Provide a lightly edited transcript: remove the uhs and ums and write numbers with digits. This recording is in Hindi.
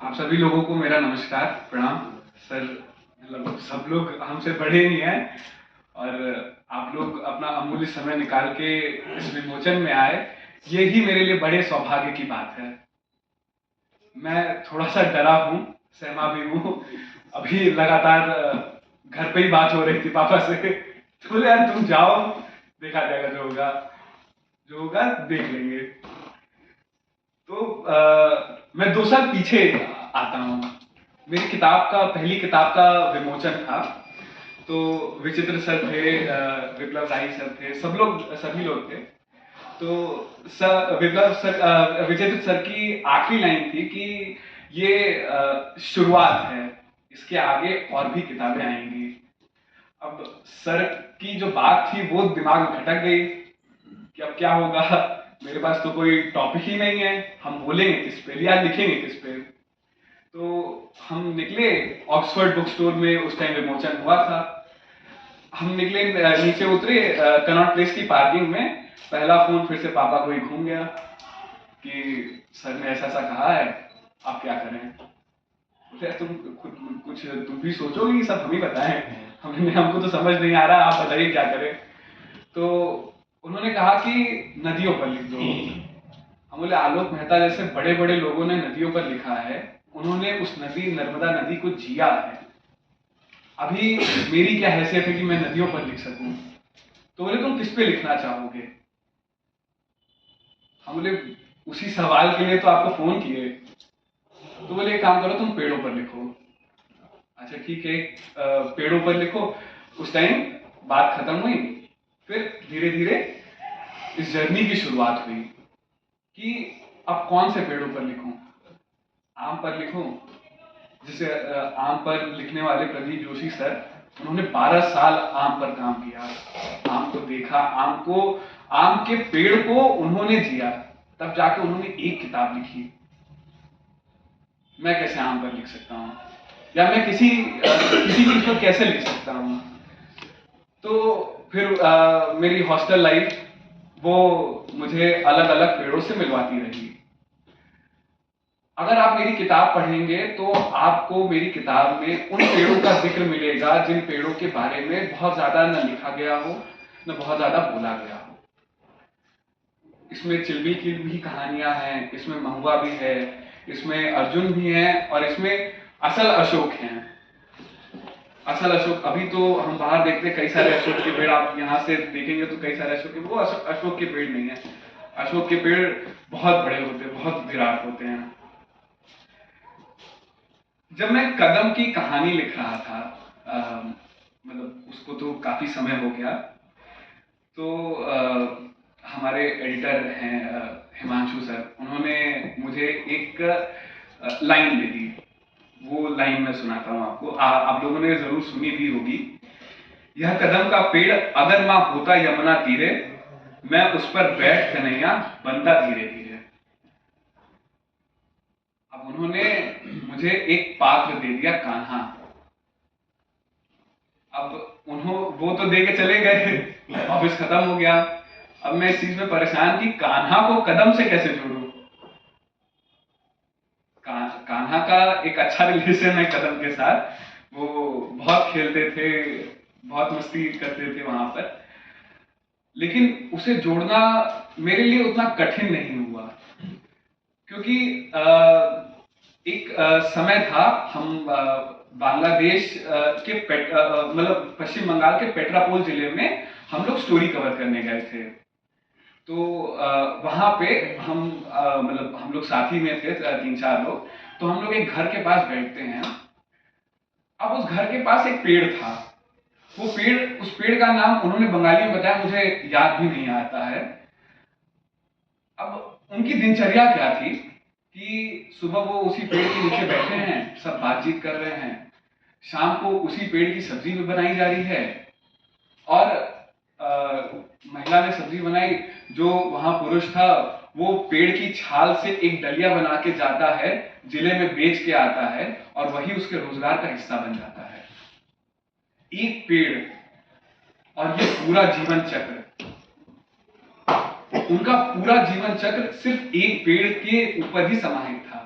आप सभी लोगों को मेरा नमस्कार, प्रणाम। सर, मतलब सब लोग हमसे बड़े ही हैं और आप लोग अपना अमूल्य समय निकाल के इस विमोचन में आए, ये ही मेरे लिए बड़े सौभाग्य की बात है। मैं थोड़ा सा डरा हूँ, सहमा भी हूँ। अभी लगातार घर पे ही बात हो रही थी पापा से, तो बोले यार तुम जाओ, देखा जाएगा जो होगा देख लेंगे। तो मैं 2 साल पीछे आता हूँ। मेरी पहली किताब का विमोचन था। तो विचित्र सर थे, विप्लव राय सर थे, सभी लोग थे। तो विचित्र सर की आखिरी लाइन थी कि ये शुरुआत है, इसके आगे और भी किताबें आएंगी। अब सर की जो बात थी वो दिमाग में खटक गई कि अब क्या होगा। मेरे पास तो कोई टॉपिक ही नहीं है, हम बोलेंगे किस पे या लिखेंगे किस पे। तो हम निकले, ऑक्सफोर्ड बुक स्टोर में उस टाइम विमोचन हुआ था। हम निकले, नीचे उतरे कनॉट प्लेस की पार्किंग में। पहला फोन फिर से पापा को ही घूम गया कि सर ने ऐसा ऐसा कहा है, आप क्या करें। बोले तुम कुछ तुम भी सोचोगे, सब हम ही बताएं, हमको तो समझ नहीं आ रहा, आप बताइए क्या करें। तो उन्होंने कहा कि नदियों पर लिख दो। हम बोले आलोक मेहता जैसे बड़े बड़े लोगों ने नदियों पर लिखा है, उन्होंने उस नदी नर्मदा नदी को जिया है, अभी मेरी क्या हैसियत है कि मैं नदियों पर लिख सकूं। तो बोले तुम किस पे लिखना चाहोगे। हम बोले उसी सवाल के लिए तो आपको फोन किए। तो बोले एक काम करो, तुम पेड़ों पर लिखो। अच्छा ठीक है, पेड़ों पर लिखो। उस टाइम बात खत्म हुई। फिर धीरे धीरे इस जर्नी की शुरुआत हुई कि अब कौन से पेड़ों पर लिखूं। आम पर लिखूं, जिसे आम पर लिखने वाले प्रदीप जोशी सर, उन्होंने 12 साल आम पर काम किया, आम को देखा, आम के पेड़ को उन्होंने जिया, तब जाके उन्होंने एक किताब लिखी। मैं कैसे आम पर लिख सकता हूं, या मैं किसी चीज पर कैसे लिख सकता हूं। तो फिर मेरी हॉस्टल लाइफ वो मुझे अलग अलग पेड़ों से मिलवाती रही। अगर आप मेरी किताब पढ़ेंगे तो आपको मेरी किताब में उन पेड़ों का जिक्र मिलेगा जिन पेड़ों के बारे में बहुत ज्यादा न लिखा गया हो, न बहुत ज्यादा बोला गया हो। इसमें चिलबिल की भी कहानियां हैं, इसमें महुआ भी है, इसमें अर्जुन भी है, और इसमें असल अशोक हैं। असल अशोक, अभी तो हम बाहर देखते कई सारे अशोक के पेड़, आप यहाँ से देखेंगे तो कई सारे अशोक के, वो अशोक के पेड़ नहीं है। अशोक के पेड़ बहुत बड़े होते हैं, बहुत विराट होते हैं। जब मैं कदम की कहानी लिख रहा था, मतलब उसको तो काफी समय हो गया, तो हमारे एडिटर हैं हिमांशु सर, उन्होंने मुझे एक लाइन दे दी। वो लाइन मैं सुनाता हूँ आपको, आप लोगों ने जरूर सुनी भी होगी। यह कदम का पेड़ अगर मां होता यमुना तीरे, मैं उस पर बैठ कन्हैया बनता धीरे धीरे। अब उन्होंने मुझे एक पात्र दे दिया, कान्हा। अब वो तो दे के चले गए, ऑफिस खत्म हो गया। अब मैं इस चीज में परेशान कि कान्हा को कदम से कैसे जोड़ूं। कान्हा का एक अच्छा रिलेशन है कदम के साथ, वो बहुत खेलते थे, बहुत मस्ती करते थे वहां पर, लेकिन उसे जोड़ना मेरे लिए उतना कठिन नहीं हुआ, क्योंकि एक समय था, हम बांग्लादेश के मतलब पश्चिम बंगाल के पेट्रापोल जिले में हम लोग स्टोरी कवर करने गए थे। तो वहां पे हम मतलब हम लोग साथी में थे 3-4 लोग। तो हम लोग एक घर के पास बैठते हैं। अब उस घर के पास एक पेड़ था, उस पेड़ का नाम उन्होंने बंगाली में बताया, मुझे याद भी नहीं आता है। अब उनकी दिनचर्या क्या थी कि सुबह वो उसी पेड़ के नीचे बैठे हैं, सब बातचीत कर रहे हैं, शाम को उसी पेड़ की सब्जी भी बनाई जा रही है, और महिला ने सब्जी बनाई, जो वहां पुरुष था वो पेड़ की छाल से एक डलिया बना के जाता है, जिले में बेच के आता है, और वही उसके रोजगार का हिस्सा बन जाता है। एक पेड़, और ये पूरा जीवन चक्र, उनका पूरा जीवन चक्र सिर्फ एक पेड़ के ऊपर ही समाहित था।